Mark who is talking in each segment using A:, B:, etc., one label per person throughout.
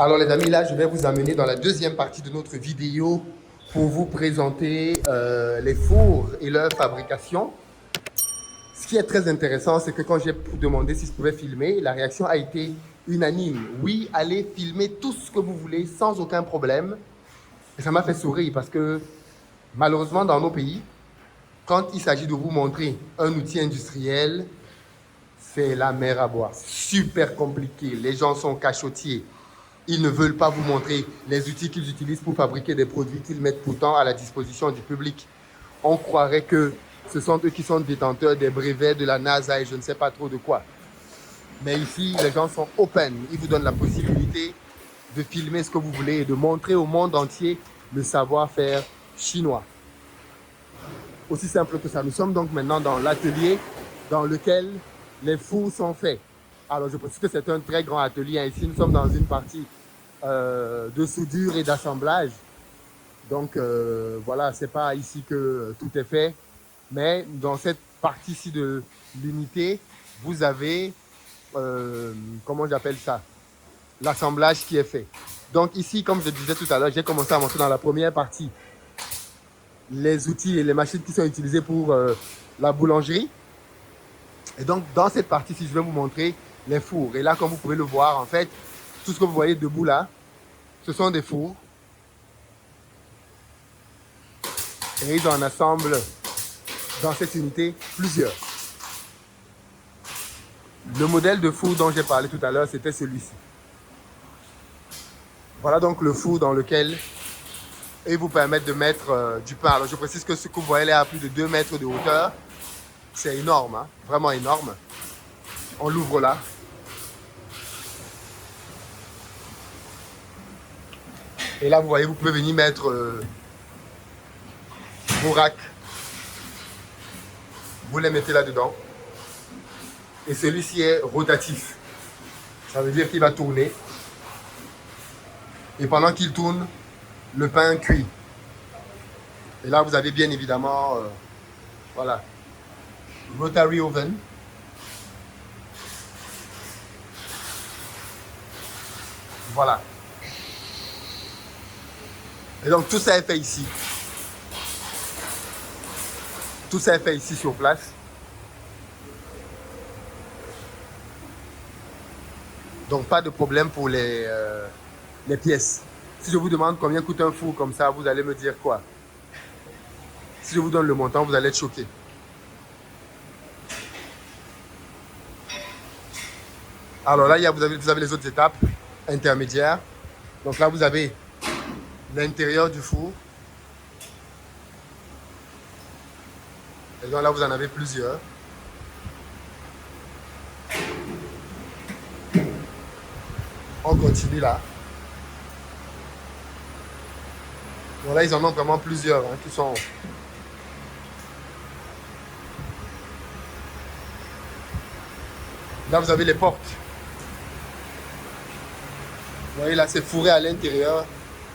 A: Alors les amis, là je vais vous amener dans la deuxième partie de notre vidéo pour vous présenter les fours et leur fabrication. Ce qui est très intéressant, c'est que quand j'ai demandé si je pouvais filmer, la réaction a été unanime. Oui, allez filmer tout ce que vous voulez sans aucun problème. Et ça m'a fait sourire parce que malheureusement dans nos pays, quand il s'agit de vous montrer un outil industriel, c'est la mer à boire. Super compliqué. Les gens sont cachotiers. Ils ne veulent pas vous montrer les outils qu'ils utilisent pour fabriquer des produits qu'ils mettent pourtant à la disposition du public. On croirait que ce sont eux qui sont détenteurs des brevets de la NASA et je ne sais pas trop de quoi. Mais ici, les gens sont open. Ils vous donnent la possibilité de filmer ce que vous voulez et de montrer au monde entier le savoir-faire chinois. Aussi simple que ça. Nous sommes donc maintenant dans l'atelier dans lequel les fours sont faits. Alors, je précise que c'est un très grand atelier. Ici, nous sommes dans une partie de soudure et d'assemblage. Donc, voilà, c'est pas ici que tout est fait. Mais dans cette partie-ci de l'unité, vous avez, comment j'appelle ça, l'assemblage qui est fait. Donc ici, comme je disais tout à l'heure, j'ai commencé à montrer dans la première partie les outils et les machines qui sont utilisées pour la boulangerie. Et donc, dans cette partie-ci, je vais vous montrer les fours. Et là, comme vous pouvez le voir, en fait, tout ce que vous voyez debout là, ce sont des fours. Et ils en assemblent dans cette unité plusieurs. Le modèle de four dont j'ai parlé tout à l'heure, c'était celui-ci. Voilà donc le four dans lequel ils vous permettent de mettre du pain. Alors, je précise que ce que vous voyez là à plus de 2 mètres de hauteur, c'est énorme, hein, vraiment énorme. On l'ouvre là. Et là, vous voyez, vous pouvez venir mettre vos racks. Vous les mettez là-dedans. Et celui-ci est rotatif. Ça veut dire qu'il va tourner. Et pendant qu'il tourne, le pain cuit. Et là, vous avez bien évidemment, voilà, rotary oven. Voilà. Et donc, tout ça est fait ici. Tout ça est fait ici sur place. Donc, pas de problème pour les pièces. Si je vous demande combien coûte un four comme ça, vous allez me dire quoi? Si je vous donne le montant, vous allez être choqué. Alors là, vous avez les autres étapes intermédiaires. Donc là, vous avez l'intérieur du four. Et donc là, vous en avez plusieurs. On continue là. Bon, là, ils en ont vraiment plusieurs hein, qui sont... Là, vous avez les portes. Vous voyez, là, c'est fourré à l'intérieur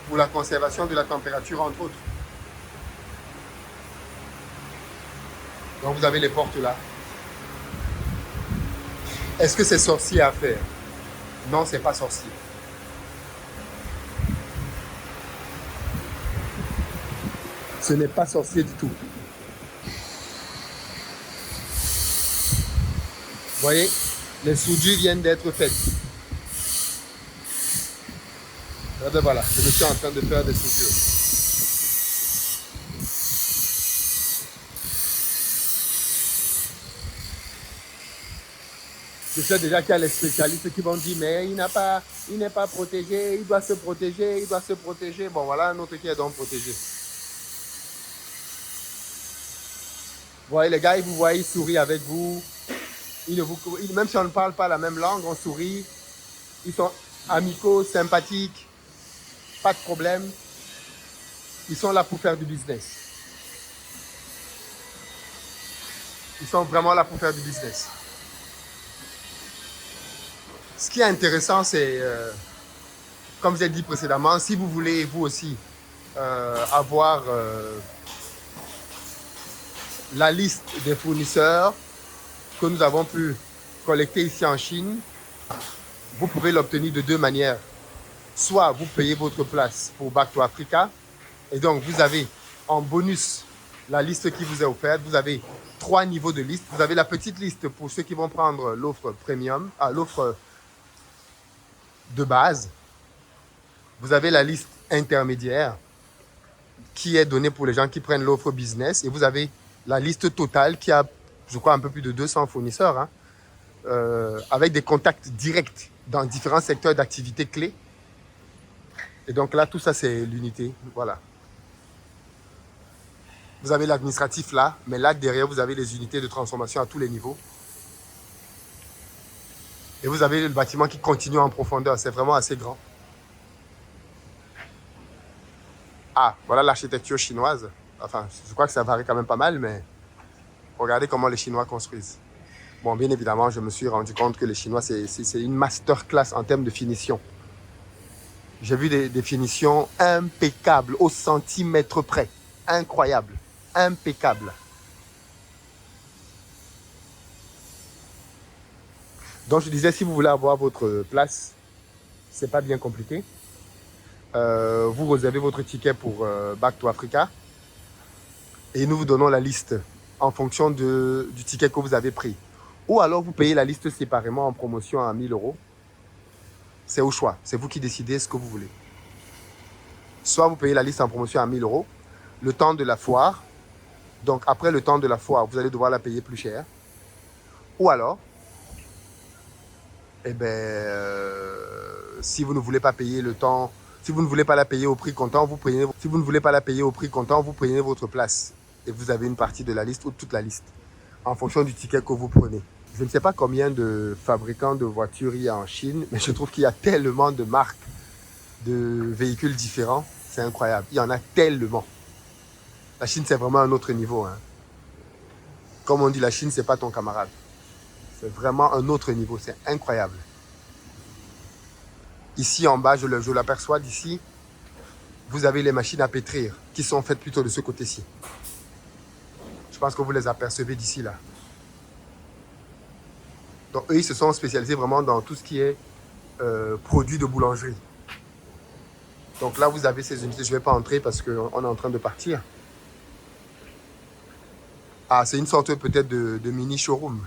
A: pour la conservation de la température, entre autres. Donc, vous avez les portes là. Est-ce que c'est sorcier à faire? Non, c'est pas sorcier. Ce n'est pas sorcier du tout. Vous voyez, les soudures viennent d'être faites. Et ben voilà, je suis en train de faire des soudures. Je sais déjà qu'il y a les spécialistes qui vont dire mais il n'est pas protégé, il doit se protéger, il doit se protéger. Bon voilà un autre qui est donc protégé. Vous voyez les gars, ils vous voient, ils sourient avec vous. Même si on ne parle pas la même langue, on sourit. Ils sont amicaux, sympathiques. Pas de problème. Ils sont là pour faire du business. Ils sont vraiment là pour faire du business. Ce qui est intéressant, c'est, comme je l'ai dit précédemment, si vous voulez vous aussi avoir la liste des fournisseurs que nous avons pu collecter ici en Chine, vous pouvez l'obtenir de 2 manières. soit vous payez votre place pour Back to Africa, et donc vous avez en bonus la liste qui vous est offerte. Vous avez 3 niveaux de liste. Vous avez la petite liste pour ceux qui vont prendre l'offre premium, l'offre de base. Vous avez la liste intermédiaire qui est donnée pour les gens qui prennent l'offre business. Et vous avez la liste totale qui a, je crois, un peu plus de 200 fournisseurs, hein, avec des contacts directs dans différents secteurs d'activité clés. Et donc là, tout ça, c'est l'unité. Voilà. Vous avez l'administratif là, mais là, derrière, vous avez les unités de transformation à tous les niveaux. Et vous avez le bâtiment qui continue en profondeur. C'est vraiment assez grand. Ah, voilà l'architecture chinoise. Enfin, je crois que ça varie quand même pas mal, mais regardez comment les Chinois construisent. Bon, bien évidemment, je me suis rendu compte que les Chinois, c'est une masterclass en termes de finition. J'ai vu des finitions impeccables, au centimètre près. Incroyable. Impeccable. Donc je disais, si vous voulez avoir votre place, c'est pas bien compliqué. Vous réservez votre ticket pour Back to Africa et nous vous donnons la liste en fonction du ticket que vous avez pris. Ou alors vous payez la liste séparément en promotion à 1000 €. C'est au choix. C'est vous qui décidez ce que vous voulez. Soit vous payez la liste en promotion à 1000 €, le temps de la foire. Donc après le temps de la foire, vous allez devoir la payer plus cher. Ou alors, si vous ne voulez pas payer le temps, si vous ne voulez pas la payer au prix comptant, vous prenez votre place et vous avez une partie de la liste ou toute la liste en fonction du ticket que vous prenez. Je ne sais pas combien de fabricants de voitures il y a en Chine, mais je trouve qu'il y a tellement de marques de véhicules différents. C'est incroyable. Il y en a tellement. La Chine, c'est vraiment un autre niveau, hein. Comme on dit, la Chine, c'est pas ton camarade. C'est vraiment un autre niveau. C'est incroyable. Ici, en bas, je l'aperçois d'ici. Vous avez les machines à pétrir qui sont faites plutôt de ce côté-ci. Je pense que vous les apercevez d'ici, là. Donc, eux, ils se sont spécialisés vraiment dans tout ce qui est produits de boulangerie. Donc là, vous avez ces unités. Je ne vais pas entrer parce qu'on est en train de partir. Ah, c'est une sorte peut-être de mini showroom.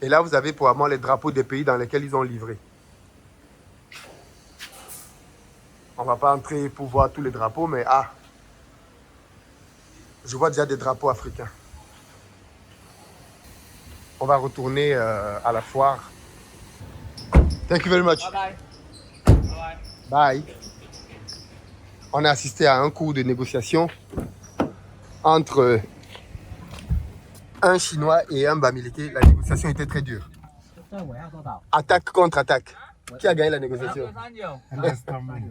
A: Et là, vous avez probablement les drapeaux des pays dans lesquels ils ont livré. On ne va pas entrer pour voir tous les drapeaux, mais je vois déjà des drapeaux africains. On va retourner à la foire. Thank you very much.
B: Bye bye.
A: Bye. On a assisté à un cours de négociation entre un Chinois et un Bamileke. La négociation était très dure. Attaque contre attaque. Qui a gagné la négociation?
C: Laisse tomber.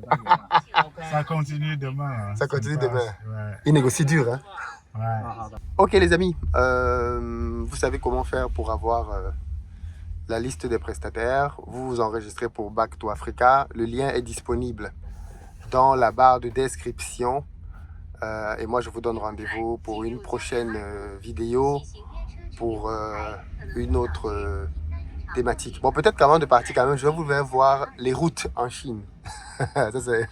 C: Ça continue demain.
A: Ça continue demain.
C: Ouais.
A: Il négocie dur, hein?
C: Ouais.
A: Ok les amis, vous savez comment faire pour avoir la liste des prestataires. Vous vous enregistrez pour Back to Africa. Le lien est disponible dans la barre de description. Et moi, je vous donne rendez-vous pour une prochaine vidéo, pour une autre thématique. Bon, peut-être qu'avant de partir quand même, je vais vous faire voir les routes en Chine. Ça, c'est...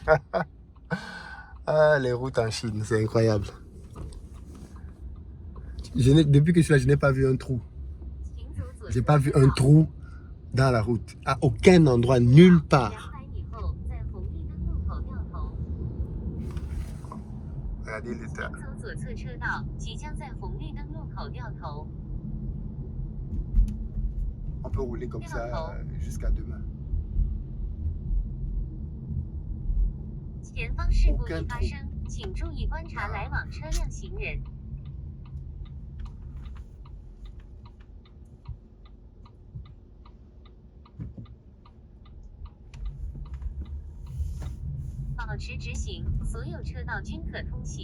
A: les routes en Chine, c'est incroyable. Depuis que je suis là, je n'ai pas vu un trou. J'ai pas vu un trou dans la route. À aucun endroit, nulle part. Regardez l'état. On peut rouler comme ça jusqu'à demain. Aucun trou.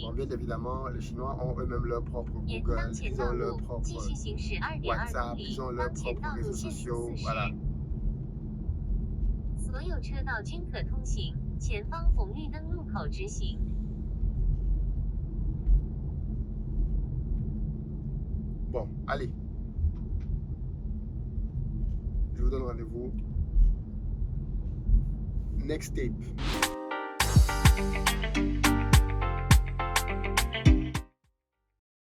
A: Bon, bien évidemment, les Chinois ont eux-mêmes leur propre Google, ils ont leur propre WhatsApp, ils ont leurs propres réseaux sociaux, voilà. Bon, allez. Je vous donne rendez-vous. Next tape.